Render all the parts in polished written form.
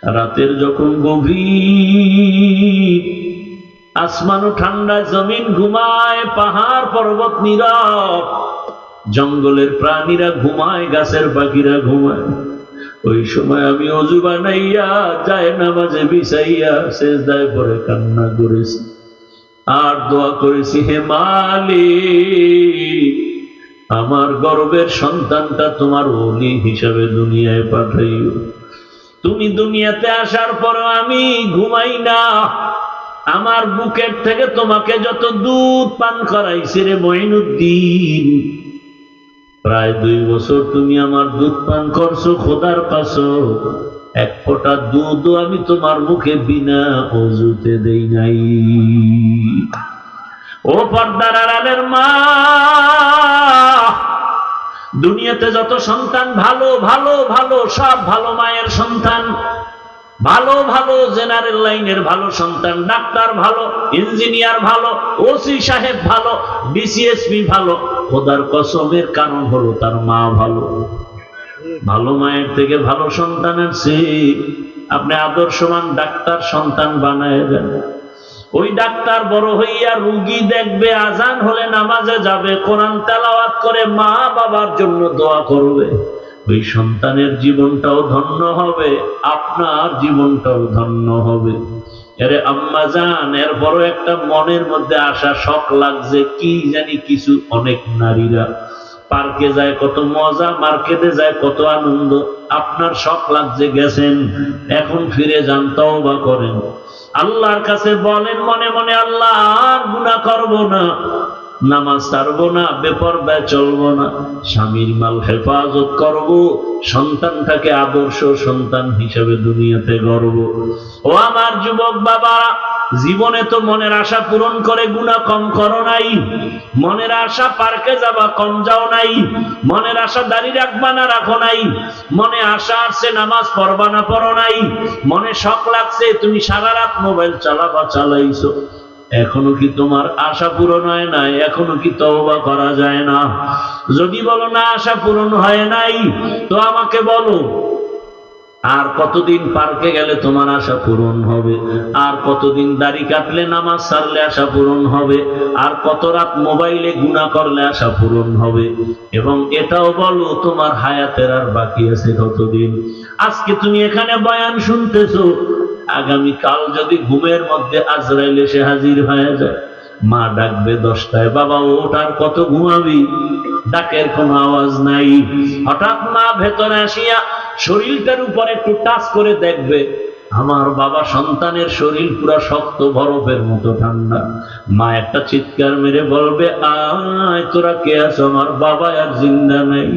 রাতের যখন গভীর, আসমানও ঠান্ডা, জমিন ঘুমায়, পাহাড় পর্বত নীরব, জঙ্গলের প্রাণীরা ঘুমায়, গাছের পাখিরা ঘুমায়, ওই সময় আমি অজু বানাইয়া যায় নামাজে বিছাইয়া সেজদায় পড়ে কান্না করেছি আর দোয়া করেছি, হে মালিক, আমার গর্বের সন্তানটা তোমার ওলি হিসাবে দুনিয়ায় পাঠাইও। তুমি দুনিয়াতে আসার পরও আমি ঘুমাই না, আমার বুকের থেকে তোমাকে যত দুধ পান করাইছি রে মঈনুদ্দিন, প্রায় 2 বছর তুমি আমার দুধ পান করছো, খোদার কসম এক ফোঁটা দুধও আমি তোমার মুখে বিনা ওযুতে দেই নাই। ও পর্দার আড়ালের মা, দুনিয়াতে যত সন্তান ভালো ভালো ভালো, সব ভালো মায়ের সন্তান, ভালো ভালো জেনারেল লাইনের ভালো সন্তান, ডাক্তার ভালো, ইঞ্জিনিয়ার ভালো, ওসি সাহেব ভালো, ডিসিএসপি ভালো, খোদার কসমের কারণ হলো তার মা ভালো। ভালো মায়ের থেকে ভালো সন্তানের চেয়ে আপনি আদর্শবান ডাক্তার সন্তান বানায় দেন। ওই ডাক্তার বড় হইয়া রুগী দেখবে, আজান হলে নামাজে যাবে, কোরআন তেলাওয়াত করে মা বাবার জন্য দোয়া করবে, ওই সন্তানের জীবনটাও ধন্য হবে, আপনার জীবনটাও ধন্য হবে। আরে আম্মা জান, এরপরও একটা মনের মধ্যে আসা শখ লাগছে, কি জানি কিছু, অনেক নারীরা পার্কে যায় কত মজা, মার্কেটে যায় কত আনন্দ, আপনার শখ লাগছে, গেছেন, এখন ফিরে যান, তওবা করেন, আল্লাহর কাছে বলেন মনে মনে, আল্লাহ আর গুনাহ করব না, নামাজ ছাড়বো না, বেপরদায় চলবো না, স্বামীর মাল হেফাজত করব, সন্তানটাকে আদর্শ সন্তান হিসেবে দুনিয়াতে গড়ব। ও আমার যুবক বাবা, জীবনে তো মনের আশা পূরণ করে গুনাহ কম করো নাই, মনের আশা পার্কে যাবা কম যাও নাই, মনের আশা দাড়ি রাখবা না রাখো নাই, মনে আশা আসছে নামাজ পড়বা না পড়ো নাই, মনে শখ লাগছে তুমি সারা রাত মোবাইল চালাবা চালাইছো, এখনো কি তোমার আশা পূরণ হয় নাই? এখনো কি তওবা করা যায় না? যদি বলো না আশা পূরণ হয় নাই, তো আমাকে বলো আর কতদিন পার্কে গেলে তোমার আশা পূরণ হবে, আর কতদিন দাড়ি কাটলে নামাজ ছাড়লে আশা পূরণ হবে, আর কত রাত মোবাইলে গুনাহ করলে আশা পূরণ হবে, এবং এটাও বলো তোমার হায়াতের আর বাকি আছে কতদিন। আজকে তুমি এখানে বয়ান শুনতেছো, আগামী কাল যদি ঘুমের মধ্যে আজরাইল এসে হাজির হয়ে যায়, মা ডাকবে 10টায়, বাবা ওঠ, আর কত ঘুমাবি, ডাকের কোনো আওয়াজ নাই। হঠাৎ মা ভেতরে আসিয়া শরীরটার উপরে একটু টাচ করে দেখবে, আমার বাবা সন্তানের শরীর পুরা শক্ত বরফের মতো ঠান্ডা। মা একটা চিৎকার মেরে বলবে, আয় তোরা কে আছো? আমার বাবা আর জিন্দা নেই,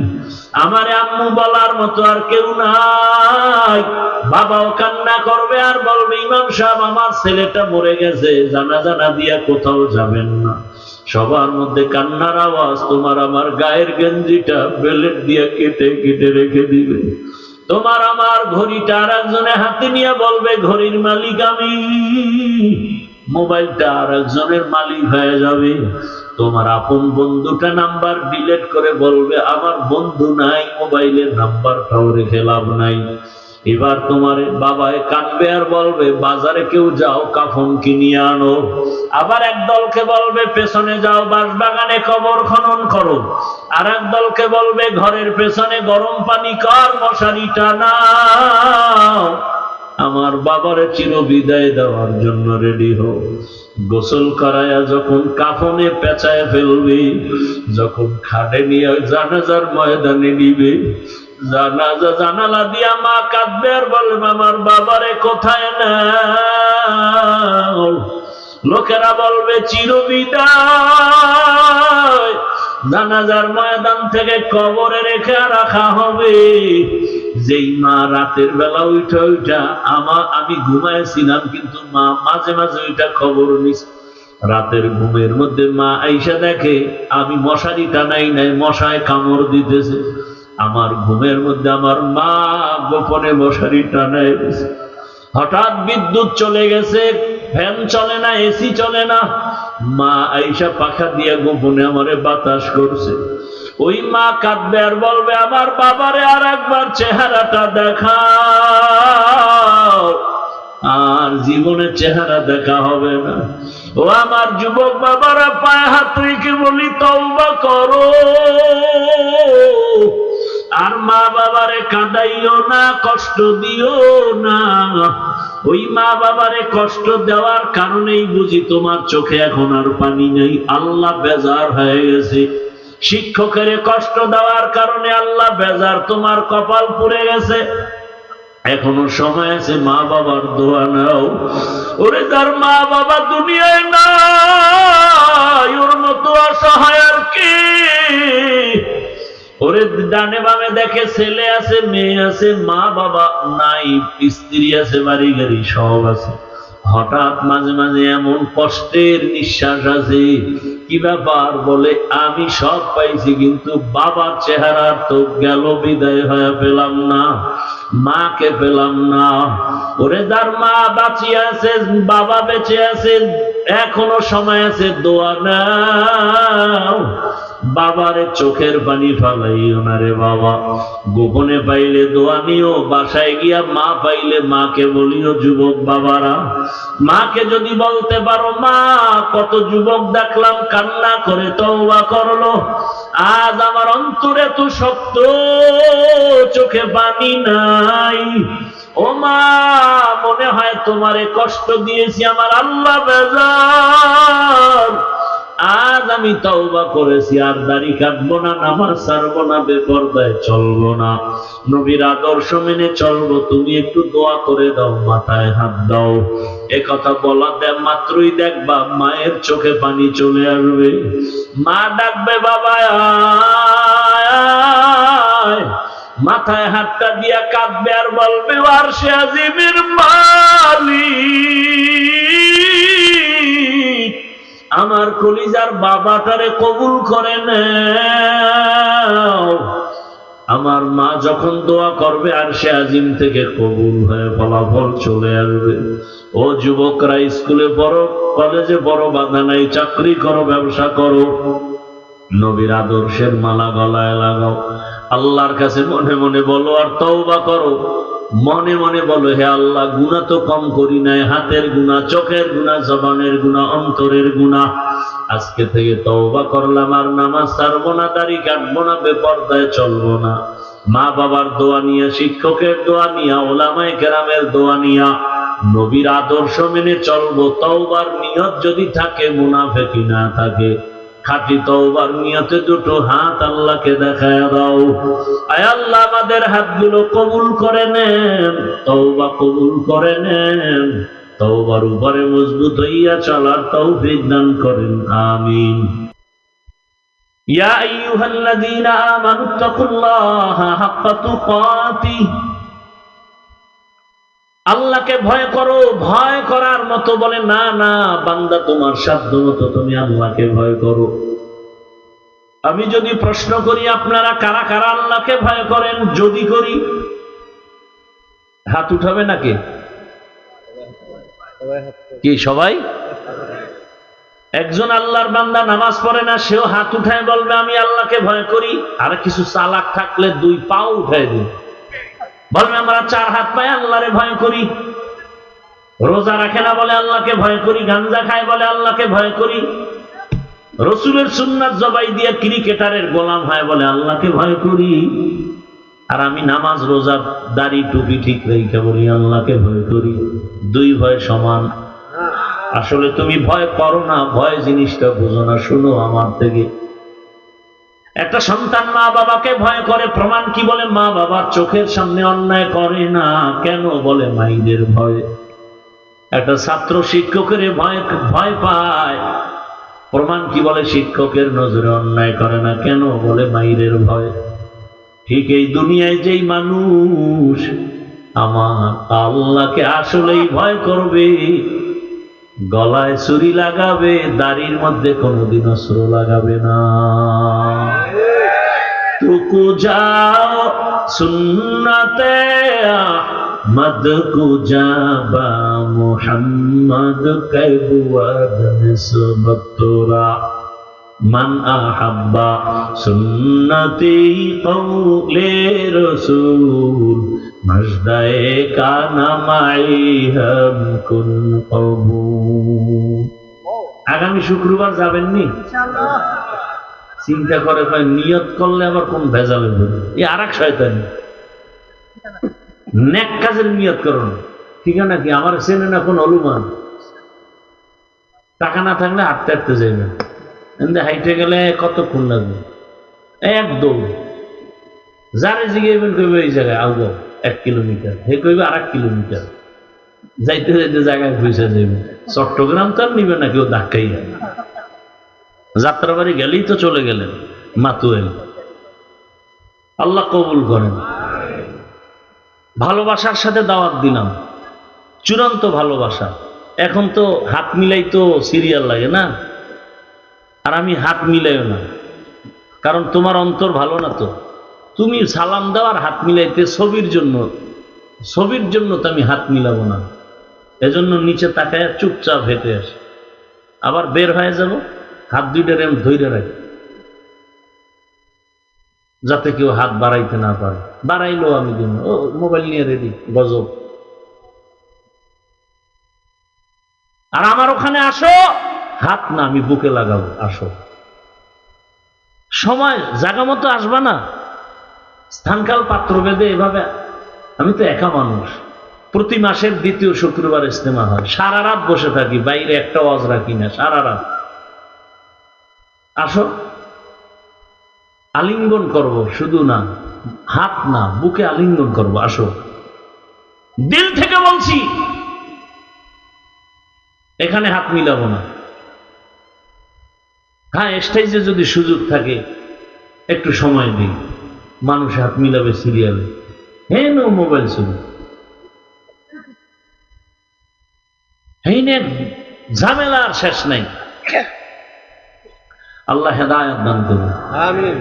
আমার আম্মু বলার মতো আর কেউ নাই। বাবাও কান্না করবে আর বলবে, ইমাম সাহেব আমার ছেলেটা মরে গেছে, জানাজা না দিয়া কোথাও যাবেন না। সবার মধ্যে কান্নার আওয়াজ, তোমার আমার গায়ের গেঞ্জিটা বেলেট দিয়া কেটে কেটে রেখে দিবে। তোমার আমার ঘড়িটা আর একজনে হাতে নিয়ে বলবে, ঘড়ির মালিক আমি, মোবাইলটা আর একজনের মালিক হয়ে যাবে। তোমার আপন বন্ধুটা নাম্বার ডিলিট করে বলবে, আমার বন্ধু নাই, মোবাইলের নাম্বারটাও রেখে লাভ নাই। এবার তোমার বাবায় কাঁদবে আর বলবে, বাজারে কেউ যাও, কাফন কিনিয়ে আনো। আবার এক দলকে বলবে, পেছনে যাও, বাঁশবাগানে কবর খনন করো। আর এক দলকে বলবে, ঘরের পেছনে গরম পানি কর, মশারি টানাও। আমার বাবারে চির বিদায় দেওয়ার জন্য রেডি হও। গোসল করায়া যখন কাফনে পেঁচায় ফেলবে, যখন খাটে নিয়ে জানাজার ময়দানে নিবে, জানাজা জানালা দিয়া মা কাঁদবে আর বলবে, আমার বাবারে কোথায় নাও? লোকেরা বলবে, চির বিদায়। জানাজার ময়দান থেকে কবরে রেখে রাখা হবে। যেই মা রাতের বেলা উঠা উঠা আমি ঘুমাইছিলাম, কিন্তু মা মাঝে মাঝে ওইটা খবর নিছে। রাতের ঘুমের মধ্যে মা আইসা দেখে আমি মশারি টানাই নাই, মশায় কামড় দিতেছে। আমার ঘুমের মধ্যে আমার মা গোপনে মশারি টানাই দিয়েছে। হঠাৎ বিদ্যুৎ চলে গেছে, ফ্যান চলে না, এসি চলে না, মা আইসা পাখা দিয়ে গোপনে আমারে বাতাস করছে। ওই মা কাঁদবে আর বলবে, আমার বাবারে আর একবার চেহারাটা দেখাও। জীবনে চেহারা দেখা হবে না। ও আমার যুবক বাবারা, পায়ে হাত রেখে বলি তওবা করো। আর মা বাবারে কাঁদাইও না, কষ্ট দিও না। ওই মা বাবারে কষ্ট দেওয়ার কারণেই বুঝি তোমার চোখে এখন আর পানি নেই। আল্লাহ বেজার হয়ে গেছে। শিক্ষকের কষ্ট দেওয়ার কারণে আল্লাহ বেজার, তোমার কপাল পুড়ে গেছে। এখনো সময় আছে, মা বাবার দোয়া নাও। ওরে তার মা বাবা দুনিয়ায় নাই, ওর মতো অসহায় আর কি। ওরে ডানে বামে দেখে ছেলে আছে, মেয়ে আছে, মা বাবা নাই, স্ত্রী আছে, বাড়ি গাড়ি সব আছে। হঠাৎ মাঝে মাঝে এমন কষ্টের নিঃশ্বাস আছে। কি ব্যাপার? বলে আমি সব পাইছি, কিন্তু বাবার চেহারা তো গেল, বিদায় হয়ে পেলাম না, মাকে পেলাম না। ওরে যার মা বাঁচিয়ে আছে, বাবা বেঁচে আছে, এখনো সময় আছে, দোয়া নাও। বাবারে চোখের পানি ফালাইও না রে বাবা। গোপনে পাইলে দোয়া নিও, বাসায় গিয়া মা পাইলে মাকে বলিও। যুবক বাবারা, মাকে যদি বলতে পারো, মা কত যুবক দেখলাম কান্না করে তওবা করলো, আজ আমার অন্তরে তো শক্ত, চোখে পানি নাই। ও মা, মনে হয় তোমারে কষ্ট দিয়েছি, আমার আল্লাহ বেজার। আজ আমি তওবা করেছি, আর দাড়ি কাটবো না, নামাজ ছাড়বো না, বেপরদায় চলবো না, নবীর আদর্শ মেনে চলবো। তুমি একটু দোয়া করে দাও, মাথায় হাত দাও। এ কথা বলাতে মাত্রই দেখবা মায়ের চোখে পানি চলে আসবে। মা ডাকবে, বাবা আয়। মাথায় হাতটা দিয়া কাঁদবে আর বলবে, আরশে আজিমের মালিক, আমার কলিজার বাবাটারে কবুল করে নাও। আমার মা যখন দোয়া করবে, আরশে আজিম থেকে কবুল হয়ে ফলাফল চলে আসবে। ও যুবকরা, স্কুলে পড়ো, কলেজে পড়ো, বাধা নাই, চাকরি করো, ব্যবসা করো, নবীর আদর্শের মালা গলায় লাগাও। আল্লাহর কাছে মনে মনে বলো আর তওবা করো। মনে মনে বলো, হে আল্লাহ, গুনাহ তো কম করি নাই, হাতের গুনাহ, চোখের গুনাহ, জবানের গুনাহ, অন্তরের গুনাহ। আজকে থেকে তওবা করলাম, আর নামাজ ছাড়বো না, দাড়ি কাটবো না, বেপরদায় চলবো না। মা বাবার দোয়া নিয়া, শিক্ষকের দোয়া নিয়া, ওলামায়ে কেরামের দোয়া নিয়া নবীর আদর্শ মেনে চলবো। তওবার নিয়ত যদি থাকে, মুনাফিকি না থাকে, খাঁটি তওবার নিয়তে দুটো হাত আল্লাহকে দেখায় দাও। আয় আল্লাহ, আমাদের হাতগুলো কবুল করে নেন, তওবা কবুল করে নেন, তওবার উপরে মজবুত হইয়া চলার তৌফিক দান করেন, আমিন। ইয়া আইয়ুহাল্লাযীনা আমানুত্তাকুল্লাহা হাক্কা তুকাতিহ, আল্লাহকে ভয় করো। ভয় করার মতো বলে না, না বান্দা, তোমার সাধ্য মতো তুমি আল্লাহকে ভয় করো। আমি যদি প্রশ্ন করি, আপনারা কারা কারা আল্লাহকে ভয় করেন? যদি করি, হাত উঠাবে নাকি? কি সবাই? একজন আল্লাহর বান্দা নামাজ পড়ে না, সেও হাত উঠায় বলবে আমি আল্লাহকে ভয় করি। আর কিছু চালাক থাকলে দুই পাও উঠায় দিন, বলবে আমরা চার হাত পায়ে আল্লাহরে ভয় করি। রোজা রাখে না বলে আল্লাহকে ভয় করি, গাঞ্জা খায় বলে আল্লাহকে ভয় করি, রসুলের সুন্নাত জবাই দিয়ে ক্রিকেটারের গোলাম হয় বলে আল্লাহকে ভয় করি। আর আমি নামাজ, রোজা, দাড়ি, টুপি ঠিক রেখে বলি আল্লাহকে ভয় করি। দুই ভয় সমান? আসলে তুমি ভয় করো না, ভয় জিনিসটা বুঝো না। শুনো আমার থেকে, একটা সন্তান মা বাবাকে ভয় করে, প্রমাণ কি? বলে মা বাবার চোখের সামনে অন্যায় করে না। কেন? বলে মাইদের ভয়। একটা ছাত্র শিক্ষকের ভয় পায়, প্রমাণ কি? বলে শিক্ষকের নজরে অন্যায় করে না। কেন? বলে মাইদের ভয়। ঠিক এই দুনিয়ায় যেই মানুষ আমার আল্লাহকে আসলেই ভয় করবে, গলায় ছুরি লাগাবে, দাড়ির মধ্যে কোনোদিন অস্ত্র লাগাবে না। তুকু যাও সুন্নতে আহমদ কু যাবা মুহাম্মদ কে বুয়াদ নিসবত তোরা মান আহাব্বা সুন্নতি কওলে রাসূল মজদায়ে কানা মাই হাম কুন কবুল। আগামী শুক্রবার যাবেননি? ইনশাআল্লাহ। চিন্তা করে নিয়ত করলে আবার কোন ভেজালে ধরে, এই আর এক শয়তানি। নেক কাজের নিয়ত করুন, ঠিক না? কি আমার চেনে না কোন হলুমান? টাকা না থাকলে হাঁটতে হাঁটতে যাইবেন, হাইটে গেলে কতক্ষণ লাগবে? এক দৌড়। যারে জিগাইবেন কইবে এই জায়গায় আউগাও 1 কিলোমিটার, হে কইবে 8 কিলোমিটার। যাইতে যাইতে জায়গায় পৌঁছে যাবে। চট্টগ্রাম তো আর নিবে না কেউ ধাক্কাই। যাত্রাবাড়ি গেলেই তো চলে গেলেন মাতুয়েল। আল্লাহ কবুল করেন। ভালোবাসার সাথে দাওয়াত দিলাম, চূড়ান্ত ভালোবাসা। এখন তো হাত মিলাই তো সিরিয়াল লাগে না, আর আমি হাত মিলাইও না, কারণ তোমার অন্তর ভালো না। তো তুমি সালাম দাও আর হাত মিলাইতে ছবির জন্য তো আমি হাত মিলাবো না। এজন্য নিচে তাকায় চুপচাপ হেঁটে আসে, আবার বের হয়ে যাব, হাত দুইটার এম ধৈর্য রাখি, যাতে কেউ হাত বাড়াইতে না পারে। বাড়াইলেও আমি দিব, ও মোবাইল নিয়ে রেডি, গজব। আর আমার ওখানে আসো, হাত না আমি বুকে লাগাবো, আসো। সময় জায়গা মতো আসবা না, স্থানকাল পাত্র ভেদে এভাবে। আমি তো একা মানুষ, প্রতি মাসের 2য় শুক্রবার ইজতেমা হয়, সারা রাত বসে থাকি, বাইরে একটা ওয়াজ রাখি না, সারা রাত। আসো, আলিঙ্গন করব, শুধু না হাত না, বুকে আলিঙ্গন করব, আসো। দিল থেকে বলছি, এখানে হাত মিলাবো না। হ্যাঁ, স্টেজে যদি সুযোগ থাকে একটু সময় দিই, মানুষ হাত মিলাবে সিরিয়ালে, হ্যাঁ নো মোবাইল ছবি, হ্যাঁ ঝামেলা আর শেষ নাই। আল্লাহ হেদায়েত দান করুন, আমিন।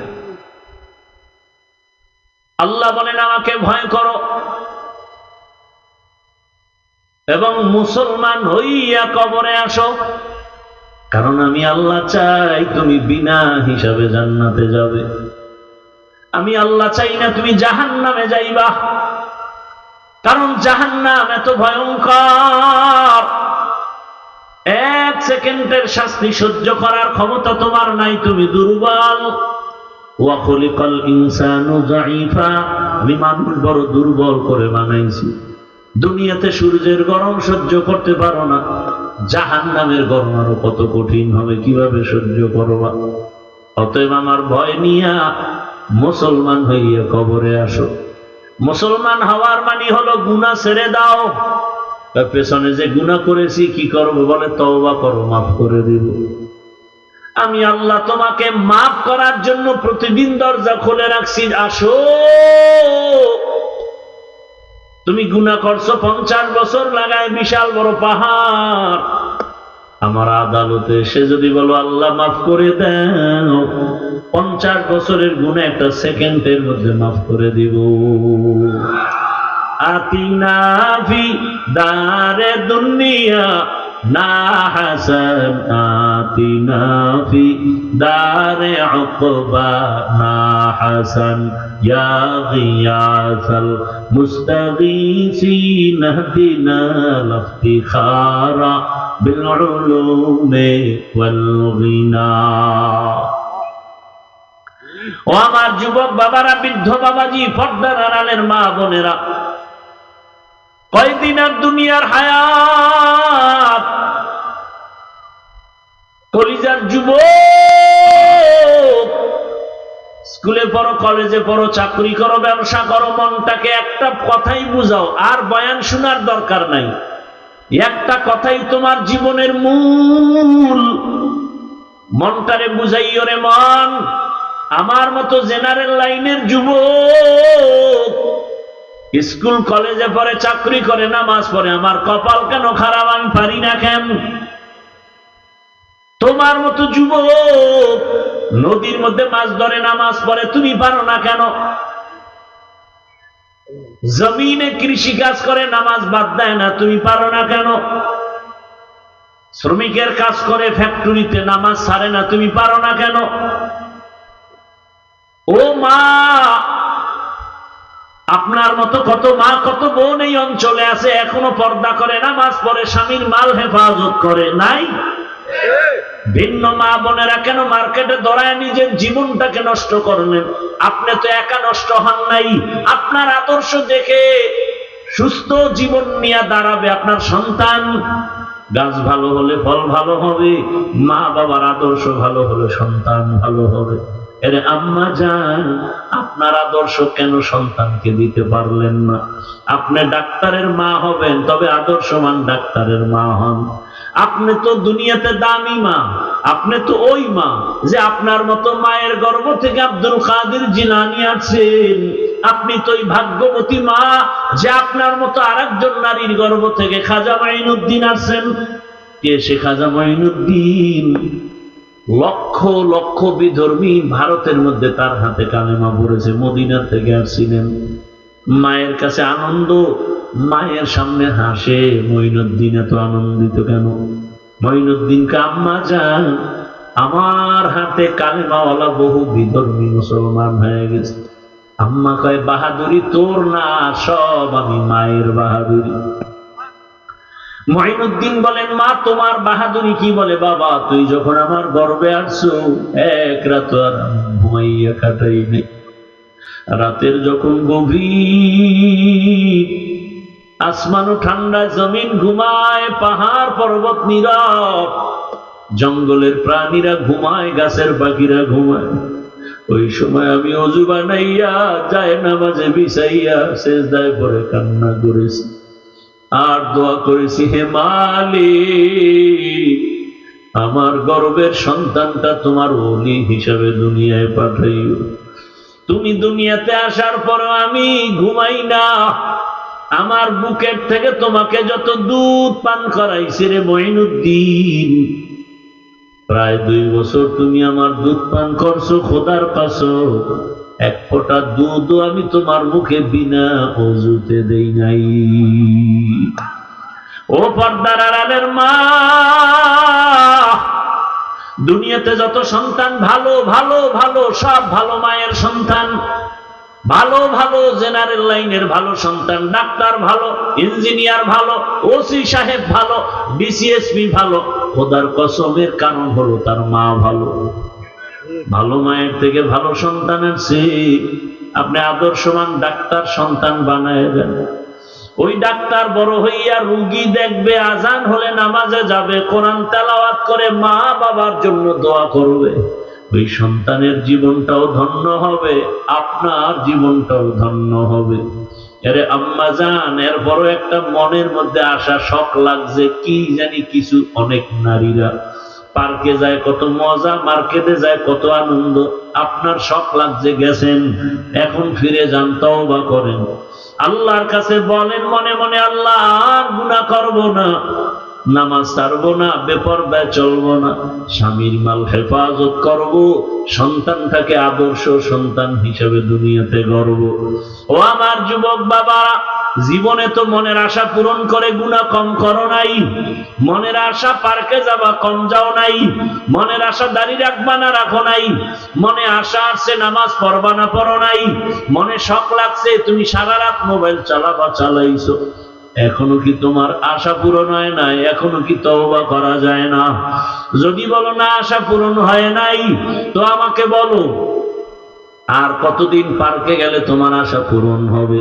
আল্লাহ বলেন আমাকে ভয় করো এবং মুসলমান হইয়া কবরে আসো, কারণ আমি আল্লাহ চাই তুমি বিনা হিসাবে জান্নাতে যাবে। আমি আল্লাহ চাই না তুমি জাহান্নামে যাইবা, কারণ জাহান্নাম এত ভয়ঙ্কর, 1 সেকেন্ডের শাস্তি সহ্য করার ক্ষমতা তোমার নাই, তুমি দুর্বল। ওয়া খুলিকাল ইনসানু যায়ীফা, আমি মানুষ বড় দুর্বল করে বানাইছি। দুনিয়াতে সূর্যের গরম সহ্য করতে পারো না, জাহান্নামের গরম আরো কত কঠিন হবে, কিভাবে সহ্য করবা? অতএব আমার ভয় নিয়া মুসলমান হইয়া কবরে আসো। মুসলমান হওয়ার মানে হলো গুনাহ ছেড়ে দাও। পেছনে যে গুনাহ করেছি কি করবো? বলে তওবা করো, মাফ করে দিব। আমি আল্লাহ তোমাকে মাফ করার জন্য প্রতিদিন দরজা খুলে রাখছি, আসো। তুমি গুনাহ করছো 50 বছর লাগায়, বিশাল বড় পাহাড়, আমার আদালতে এসে যদি বলো আল্লাহ মাফ করে দাও, 50 বছরের গুনাহ 1 সেকেন্ডের মধ্যে মাফ করে দিব। আতিনা ফি দারে দুনিয়া না হাসান, আতিনা ফি দারে উকবা না হাসান, ইয়া গিয়াসাল মুস্তাগীসিন ইহদিনা লিফতিখারা বিল উলুমি ওয়াল গিনা। ও আমার যুবক বাবারা, বৃদ্ধ বাবাজি, পর্দার আড়ালের মা বোনেরা, কয়দিন আর দুনিয়ার হায়াত। কলিজার যুবক, স্কুলে পড়ো, কলেজে পড়ো, চাকরি করো, ব্যবসা করো, মনটাকে একটা কথাই বুঝাও, আর বয়ান শোনার দরকার নাই। একটা কথাই তোমার জীবনের মূল। মনটারে বুঝাইও রে মন, আমার মতো জেনারেল লাইনের যুবক, স্কুল কলেজে পড়ে, চাকরি করে, নামাজ পড়ে, আমার কপাল কেন খারাপ, আমি পারি না কেন? তোমার মতো যুবক নদীর মধ্যে মাছ ধরে, নামাজ পড়ে, তুমি পারো না কেন? জমিনে কৃষি কাজ করে, নামাজ বাদ দেয় না, তুমি পারো না কেন? শ্রমিকের কাজ করে ফ্যাক্টরিতে, নামাজ ছাড়ে না, তুমি পারো না কেন? ও মা, আপনার মতো কত মা কত বোন এই অঞ্চলে আছে, এখনো পর্দা করে, নামাজ পড়ে, স্বামীর মাল হেফাজত করে, নাই? ভিন্ন মা বোনেরা কেন মার্কেটে দৌড়ায় নিজের জীবনটাকে নষ্ট করলেন? আপনি তো একা নষ্ট হন নাই, আপনার আদর্শ দেখে সুস্থ জীবন নিয়ে দাঁড়াবে আপনার সন্তান। গাছ ভালো হলে ফল ভালো হবে, মা বাবার আদর্শ ভালো হলে সন্তান ভালো হবে। এর আম্মা জান, আপনার আদর্শ কেন সন্তানকে দিতে পারলেন না? আপনি ডাক্তারের মা হবেন, তবে আদর্শবান ডাক্তারের মা হন। আপনি তো দুনিয়াতে দামি মা, আপনি তো ওই মা যে আপনার মতো মায়ের গর্ভ থেকে আব্দুল কাদের জিলানী আছেন। আপনি তো ওই ভাগ্যবতী মা যে আপনার মতো আরেকজন নারীর গর্ভ থেকে খাজা মাইনুদ্দিন আছেন। কে সে খাজা মাইনুদ্দিন? লক্ষ লক্ষ বিধর্মী ভারতের মধ্যে তার হাতে কালেমা পড়েছে, মদিনা থেকে আসছিলেন। মায়ের কাছে আনন্দ, মায়ের সামনে হাসে। মঈনুদ্দিন এত আনন্দিত কেন? মঈনুদ্দিনকে আম্মা জান, আমার হাতে কালেমাওয়ালা বহু বিধর্মী মুসলমান হয়ে গেছে। আম্মা কয়, বাহাদুরি তোর না, সব আমি মায়ের বাহাদুরি। মঈনুদ্দিন বলেন, মা তোমার বাহাদুরি কি? বলে, বাবা তুই যখন আমার গর্বে আসছো, এক রাত আর ঘুমাইয়া কাটাই নেই। রাতের যখন গভীর, আসমানও ঠান্ডা, জমিন ঘুমায়, পাহাড় পর্বত নীরব, জঙ্গলের প্রাণীরা ঘুমায়, গাছের পাখিরা ঘুমায়, ওই সময় আমি অজু বানাইয়া যায় নামাজে বিছাইয়া সেজদায় পড়ে কান্না করেছি আর দোয়া করেছি, হে মালিক, আমার গর্বের সন্তানটা তোমার ওলি হিসাবে দুনিয়ায় পাঠাইও। তুমি দুনিয়াতে আসার পরও আমি ঘুমাই না, আমার বুকের থেকে তোমাকে যত দুধ পান করাইছি রে মঈনুদ্দিন, প্রায় 2 বছর তুমি আমার দুধ পান করছো, খোদার কসম এক ফোঁটা দুধও আমি তোমার মুখে বিনা ওযুতে দেই নাই। ও পর্দার আড়ালের মা, দুনিয়াতে যত সন্তান ভালো ভালো ভালো, সব ভালো মায়ের সন্তান। ভালো ভালো জেনারেল লাইনের ভালো সন্তান, ডাক্তার ভালো, ইঞ্জিনিয়ার ভালো, ওসি সাহেব ভালো, ডিসিএসপি ভালো। খোদার কসমের কারণ হলো তার মা ভালো। ভালো মায়ের থেকে ভালো সন্তানের চেয়ে আপনি আদর্শবান ডাক্তার সন্তান বানায় দেন। ওই ডাক্তার বড় হইয়া রুগী দেখবে, আজান হলে নামাজে যাবে, কোরআন তেলাওয়াত করে মা বাবার জন্য দোয়া করবে। ওই সন্তানের জীবনটাও ধন্য হবে, আপনার জীবনটাও ধন্য হবে। আরে আম্মা জান, এরপরও একটা মনের মধ্যে আসা শখ লাগছে, কি জানি কিছু। অনেক নারীরা পার্কে যায় কত মজা, মার্কেটে যায় কত আনন্দ, আপনার শখ লাগছে, গেছেন, এখন ফিরে যান, তওবা করেন, আল্লাহর কাছে বলেন মনে মনে, আল্লাহ আর গুনাহ করব না, নামাজ ছাড়বো না, বেপরদায় চলবো না, স্বামীর মাল হেফাজত করব, সন্তানটাকে আদর্শ সন্তান হিসেবে দুনিয়াতে গড়ব। ও আমার যুবক বাবা, জীবনে তো মনের আশা পূরণ করে গুনাহ কম করো নাই, মনের আশা পার্কে যাবা কম যাও নাই, মনের আশা দাড়ি রাখবা না রাখো নাই, মনে আশা আসছে নামাজ পড়বা না পড়ো নাই, মনে শখ লাগছে তুমি সারা রাত মোবাইল চালাবা চালাইছো, এখনো কি তোমার আশা পূরণ হয় নাই? এখনো কি তওবা করা যায় না? যদি বলো না আশা পূরণ হয় নাই, তো আমাকে বলো আর কতদিন পার্কে গেলে তোমার আশা পূরণ হবে,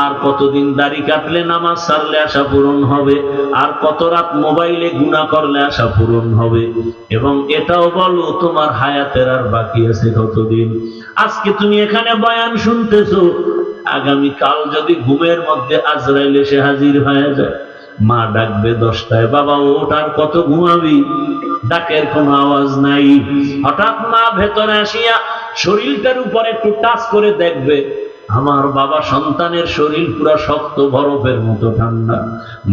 আর কতদিন দাড়ি কাটলে নামাজ ছাড়লে আশা পূরণ হবে, আর কত রাত মোবাইলে গুনাহ করলে আশা পূরণ হবে। এবং এটাও বলো তোমার হায়াতের আর বাকি আছে কতদিন। আজকে তুমি এখানে বয়ান শুনতেছো, আগামী কাল যদি ঘুমের মধ্যে আজরাইল এসে হাজির হয়ে যায়, মা ডাকবে 10টায়, বাবা ওঠ, আর কত ঘুমাবি? ডাকের কোনো আওয়াজ নাই। হঠাৎ মা ভেতরে আসিয়া শরীরটার উপর একটু টাচ করে দেখবে, আমার বাবা সন্তানের শরীর পুরো শক্ত বরফের মতো ঠান্ডা।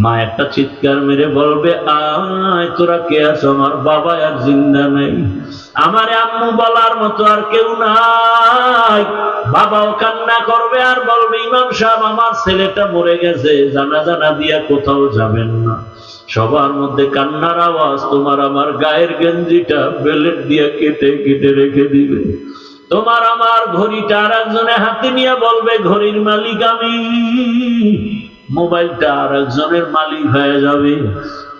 মা একটা চিৎকার মেরে বলবে, আয় তোরা কে আছো? আমার বাবা আর জিন্দা নেই, আমার আম্মু বলার মতো আর কেউ নাই। বাবাও কান্না করবে আর বলবে, ইমাম সাহেব আমার ছেলেটা মরে গেছে, জানাজা না দিয়া কোথাও যাবেন না। সবার মধ্যে কান্নার আওয়াজ, তোমার আমার গায়ের গেঞ্জিটা বেলেট দিয়া কেটে কেটে রেখে দিবে। তোমার আমার ঘড়িটা আর একজনের হাতে নিয়ে বলবে ঘড়ির মালিক আমি, মোবাইলটা আর একজনের মালিক হয়ে যাবে।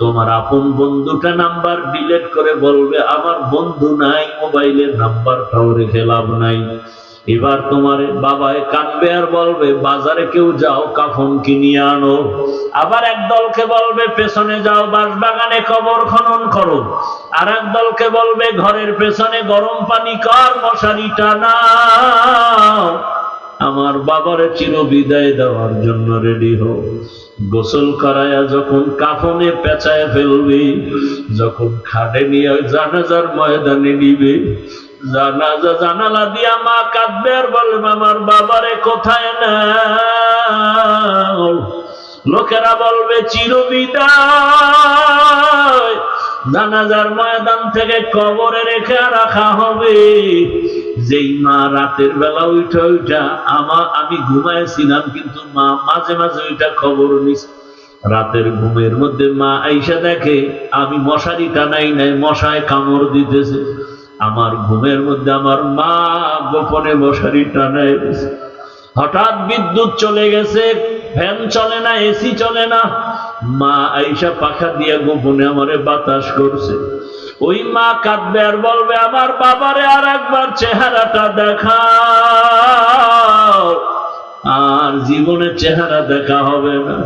তোমার আপন বন্ধুটা নাম্বার ডিলিট করে বলবে আমার বন্ধু নাই, মোবাইলের নাম্বারটাও রেখে লাভ নাই। এবার তোমার বাবায় কাঁদবে আর বলবে বাজারে কেউ যাও কাফন কিনিয়ে আনো। আবার এক দলকে বলবে পেছনে যাও বাঁশবাগানে কবর খনন করো। আর এক দলকে বলবে ঘরের পেছনে গরম পানি কর, মশারি টানাও। আমার বাবারে চির বিদায় দেওয়ার জন্য রেডি হও। গোসল করায়া যখন কাফনে পেঁচায় ফেলবে, যখন খাটে নিয়ে জানাজার ময়দানে নিবে, জানাজা জানালা দিয়া মা কাঁদবে আর বলবে আমার বাবারে কোথায় নাও। লোকেরা বলবে চির বিদায়। জানাজার ময়দান থেকে কবরে রেখে রাখা হবে। যেই মা রাতের বেলা উঠা আমি ঘুমাইছিলাম, কিন্তু মা মাঝে মাঝে ওইটা খবর নিস। রাতের ঘুমের মধ্যে মা আইসা দেখে আমি মশারি টানাই নাই, মশায় কামড় দিতেছে। আমার ঘুমের মধ্যে আমার মা গোপনে মশারি টানাই দিয়েছে। হঠাৎ বিদ্যুৎ চলে গেছে, ফ্যান চলে না, এসি চলে না। মা আইসা পাখা দিয়ে গোপনে আমারে বাতাস করছে। ওই মা কাঁদবে আর বলবে আমার বাবারে আর একবার চেহারাটা দেখাও। আর জীবনে চেহারা দেখা হবে না।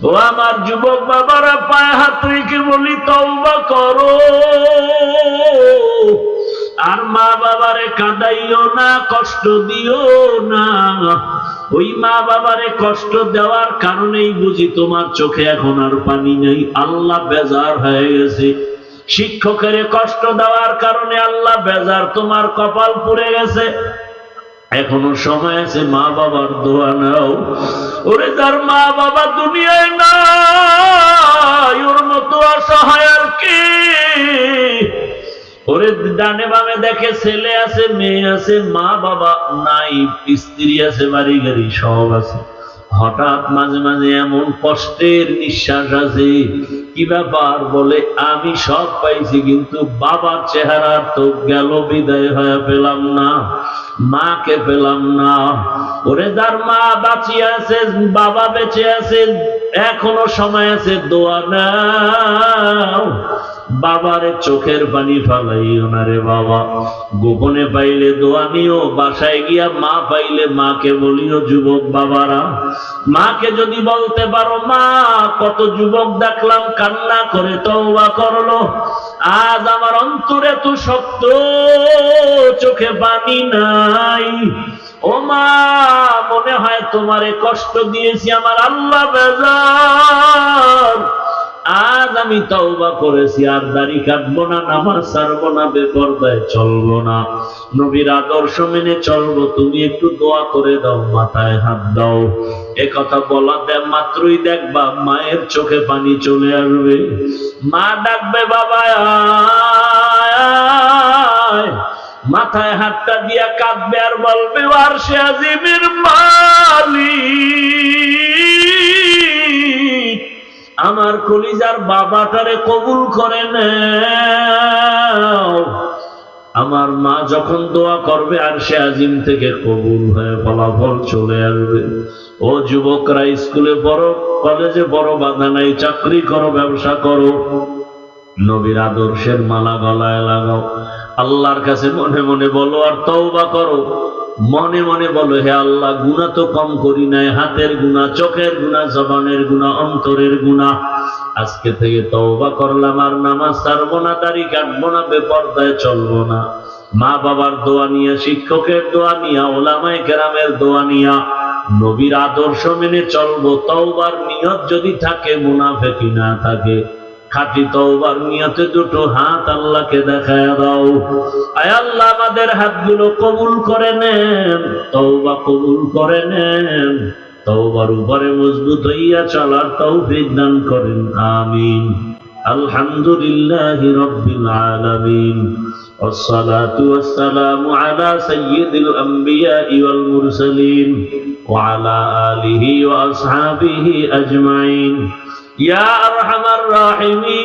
ও আমার যুবক বাবারা, পায়ে হাত রেখে বলি তওবা করো। আর মা বাবারে কাঁদাইও না, কষ্ট দিও না। ওই মা বাবারে কষ্ট দেওয়ার কারণেই বুঝি তোমার চোখে এখন আর পানি নেই। আল্লাহ বেজার হয়ে গেছে। শিক্ষকের কষ্ট দেওয়ার কারণে আল্লাহ বেজার, তোমার কপাল পুড়ে গেছে। এখনো সময় আছে, মা বাবার দোয়া নাও। ওরে যার মা বাবা দুনিয়ায় নাই, ওর মতো অসহায় আর কি। ওরে ডানে বামে দেখে ছেলে আছে, মেয়ে আছে, মা বাবা নাই, স্ত্রী আছে, বাড়ি গাড়ি সব আছে। হঠাৎ মাঝে মাঝে এমন কষ্টের নিঃশ্বাস আছে, কি ব্যাপার বলে আমি সব পাইছি কিন্তু বাবার চেহারা তো গেল, বিদায় হয়ে পেলাম না, মাকে পেলাম না। ওরে যার মা বাঁচিয়ে আছে, বাবা বেঁচে আছে, এখনো সময় আছে, দোয়া নাও। বাবারে চোখের পানি ফালাইও না রে বাবা। গোপনে পাইলে দোয়া নিও, বাসায় গিয়া মা পাইলে মাকে বলিও। যুবক বাবারা, মাকে যদি বলতে পারো মা, কত যুবক দেখলাম কান্না করে তওবা করলো, আজ আমার অন্তরে তো শক্ত, চোখে পানি নাই। ও মা, মনে হয় তোমারে কষ্ট দিয়েছি, আমার আল্লাহ বেজার। আজ আমি তওবা করেছি, আর দাড়ি কাটবো না, নামাজ ছাড়বো না, বেপরদায় চলবো না, নবীর আদর্শ মেনে চলবো। তুমি একটু দোয়া করে দাও, মাথায় হাত দাও। এ কথা বলাতে মাত্রই দেখবা মায়ের চোখে পানি চলে আসবে। মা ডাকবে বাবা আয়। মাথায় হাতটা দিয়া কাঁদবে আর বলবে আরশে আজিমের মালিক, আমার কলিজার বাবাটারে কবুল করে নাও। আমার মা যখন দোয়া করবে আরশে আজিম থেকে কবুল হয়ে ফলাফল চলে আসবে। ও যুবকরা, স্কুলে পড়ো, কলেজে পড়ো, বাধা নাই, চাকরি করো, ব্যবসা করো, নবীর আদর্শের মালা গলায় লাগাও। আল্লাহর কাছে মনে মনে বলো আর তওবা করো। মনে মনে বলো, হে আল্লাহ, গুনাহ তো কম করি নাই, হাতের গুনাহ, চোখের গুনাহ, জবানের গুনাহ, অন্তরের গুনাহ। আজকে থেকে তওবা করলাম, আর নামাজ ছাড়বো না, দাড়ি কাটবো না, বেপরদায় চলবো না। মা বাবার দোয়া নিয়া, শিক্ষকের দোয়া নিয়া, ওলামায়ে কেরামের দোয়া নিয়া নবীর আদর্শ মেনে চলবো। তওবার নিয়ত যদি থাকে, মুনাফিকি না থাকে, খাঁটি তওবার নিয়তে দুটো হাত আল্লাহকে দেখায় দাও। আয় আল্লাহ, আমাদের হাতগুলো কবুল করে নেন, তওবা কবুল করে নেন, তওবার উপরে মজবুত হইয়া চলার তৌফিক দান করেন। আমিন। আলহামদুলিল্লাহি রাব্বিল আলামিন, ওয়াসসালাতু ওয়াসসালামু আলা সাইয়্যিদিল আমবিয়াই ওয়াল মুরসালিন ওয়া আলা আলিহি ওয়া আসহাবিহি আজমাইন। ইয়া আরহামার রাহিমিন,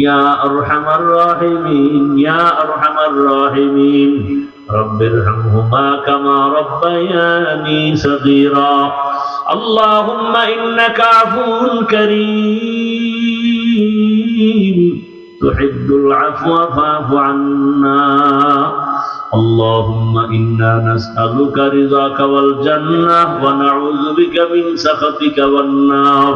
ইয়া আরহামার রাহিমিন, ইয়া আরহামার রাহিমিন। রব্বিরহামহুমা কামা রাব্বায়ানি সগীরা। আল্লাহুম্মা ইন্নাকা আফুউন কারীম তুহিব্বুল আফওয়া ফা'ফু আন্না। اللهم إنا نسألك رضاك والجنة ونعوذ بك من سخطك والنار.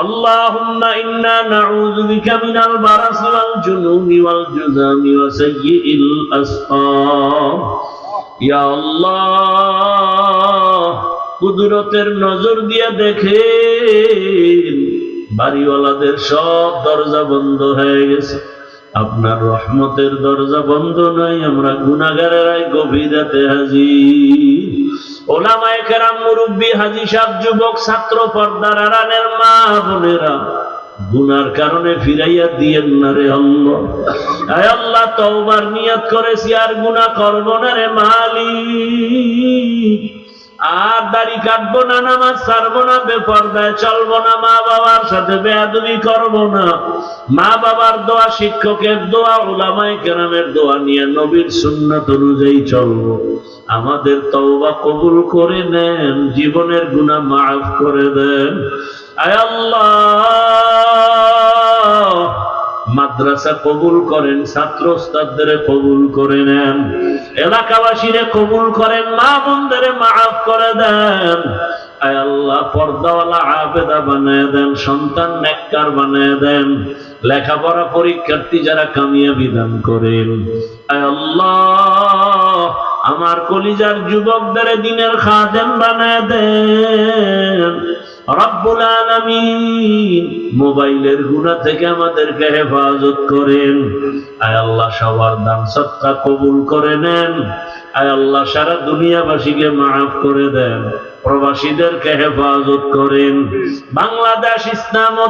اللهم إنا نعوذ بك من البرص والجنون والجذام وسيء الأسقام. يا الله কুদরতের নজর দিয়ে দেখেন বাড়িওয়ালাদের সব দরজা বন্ধ হয়ে গেছে, আপনার রহমতের দরজা বন্ধ নাই। আমরা গুনাহগারেরাই গভীর রাতে হাজির। ওলামায়ে কেরাম, মুরব্বী, হাজী সাহেব, যুবক, ছাত্র, পর্দার আড়ালের মা বোনেরা, গুনার কারণে ফিরাইয়া দিয়েন না রে আল্লাহ। আয় আল্লাহ, তওবার নিয়ত করেছি আর গুনাহ করব না রে মালিক। আর দাড়ি কাটবো না, নামাজ ছাড়বো না, বেপরদায় চলবো না, মা বাবার সাথে বেয়াদবি করবো না। মা বাবার দোয়া, শিক্ষকের দোয়া, উলামায়ে কেরামের দোয়া নিয়ে নবীর সুন্নাত অনুযায়ী চলবো। আমাদের তওবা কবুল করে নেন, জীবনের গুনাহ মাফ করে দেন। আয় আল্লাহ, মাদ্রাসা কবুল করেন, ছাত্র ওস্তাদদের কবুল করে নেন, এলাকাবাসীরে কবুল করেন, মা বোনদের মাফ করে দেন। আয় আল্লাহ, পর্দাওয়ালা আবেদা বানায় দেন, সন্তান নেককার বানায় দেন, লেখাপড়া পরীক্ষার্থী যারা কামিয়াবি দান করেন। আয় আল্লাহ, আমার কলিজার যুবকদের দ্বীনের খাদেম বানায় দেন। রব্বুল আলামিন, মোবাইলের গুনাহ থেকে আমাদেরকে হেফাজত করেন। আয় আল্লাহ, সবার দান সদকা কবুল করে নেন। আয় আল্লাহ, সারা দুনিয়াবাসীকে মাফ করে দেন, প্রবাসীদেরকে হেফাজত করেন। বাংলাদেশ ইসলাম ও